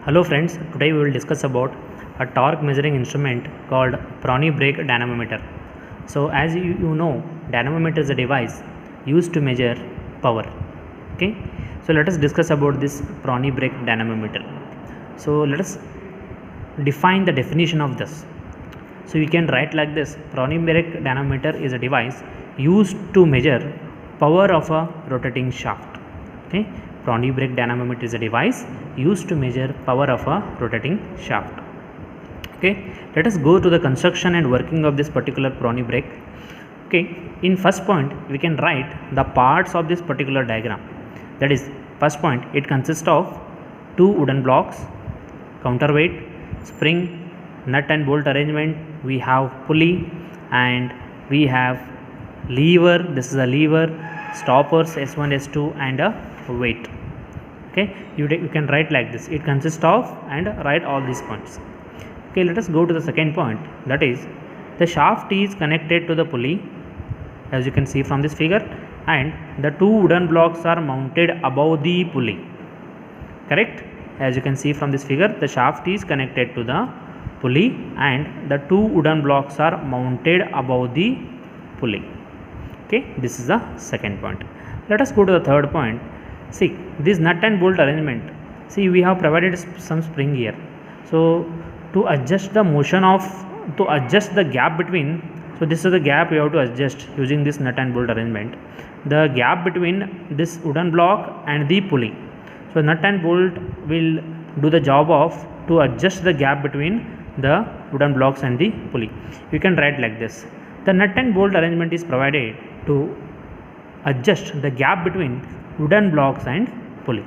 Hello friends, today we will discuss about a torque measuring instrument called Prony brake dynamometer. So as you know, dynamometer is a device used to measure power. Okay, so let us discuss about this Prony brake dynamometer. So let us define the definition of this. So you can write like this: Prony brake dynamometer is a device used to measure power of a rotating shaft. Okay, Prony brake dynamometer is a device used to measure power of a rotating shaft. Okay, let us go to the construction and working of this particular Prony brake. Okay, in first point we can write the parts of this particular diagram. That is, first point, it consists of two wooden blocks, counterweight, spring, nut and bolt arrangement. We have pulley and we have lever. This is a lever, stoppers S1, S2 and a weight. Okay, you can write like this. It consists of, and write all these points. Okay, let us go to the second point. That is, the shaft is connected to the pulley, as you can see from this figure, and the two wooden blocks are mounted above the pulley. Correct? As you can see from this figure, the shaft is connected to the pulley and the two wooden blocks are mounted above the pulley. Okay, this is the second point. Let us go to the third point. See, this nut and bolt arrangement. See, we have provided some spring here. So to adjust the motion of, to adjust the gap between, so this is the gap you have to adjust using this nut and bolt arrangement. The gap between this wooden block and the pulley. So nut and bolt will do the job of to adjust the gap between the wooden blocks and the pulley. You can write like this: the nut and bolt arrangement is provided to adjust the gap between wooden blocks and pulley.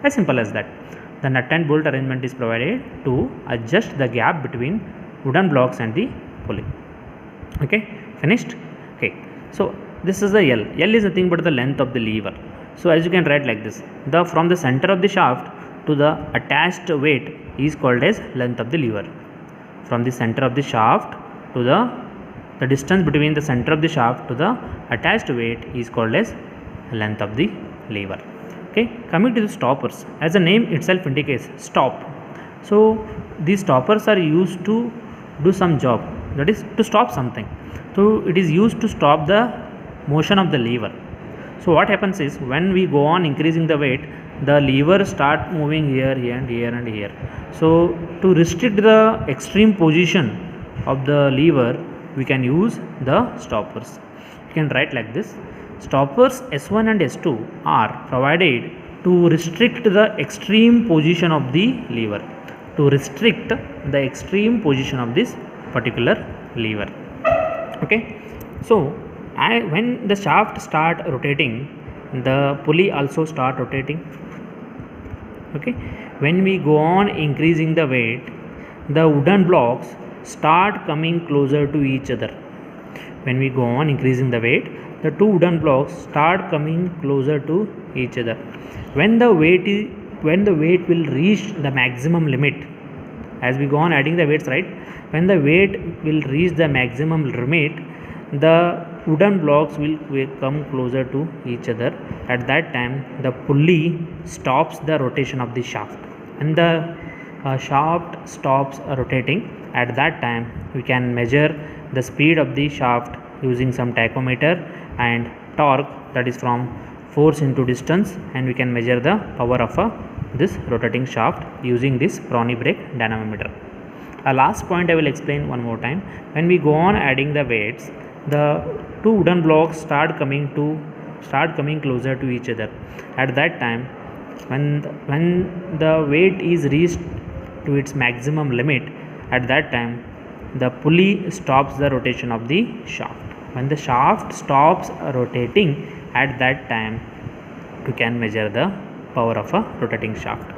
As simple as that. The nut and bolt arrangement is provided to adjust the gap between wooden blocks and the pulley. Okay, finished? Okay, so this is the L. L is nothing but the length of the lever. So as you can write like this: the from the center of the shaft to the attached weight is called as length of the lever. From the center of the shaft to the distance between the center of the shaft to the attached weight is called as length of the lever. Okay, coming to the stoppers, as the name itself indicates, stop. So these stoppers are used to do some job, that is to stop something. So it is used to stop the motion of the lever. So what happens is, when we go on increasing the weight, the lever start moving here, here and here and here. So to restrict the extreme position of the lever, we can use the stoppers. You can write like this: stoppers S1 and S2 are provided to restrict the extreme position of the lever. To restrict the extreme position of this particular lever. Okay, so when the shaft start rotating, the pulley also start rotating. Okay, when we go on increasing the weight, the wooden blocks start coming closer to each other. When we go on increasing the weight, the two wooden blocks start coming closer to each other. When the weight will reach the maximum limit, as we go on adding the weights, right? When the weight will reach the maximum limit, the wooden blocks will come closer to each other. At that time, the pulley stops the rotation of the shaft, and the shaft stops rotating. At that time, we can measure the speed of the shaft using some tachometer, and torque, that is from force into distance, and we can measure the power of this rotating shaft using this Prony brake dynamometer. A last point I will explain one more time. When we go on adding the weights, the two wooden blocks start coming closer to each other. At that time, when the weight is reached to its maximum limit, at that time the pulley stops the rotation of the shaft. When the shaft stops rotating, at that time you can measure the power of a rotating shaft.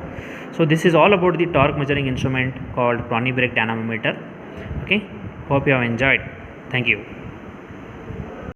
So this is all about the torque measuring instrument called Prony brake dynamometer. Okay, hope you have enjoyed. Thank you.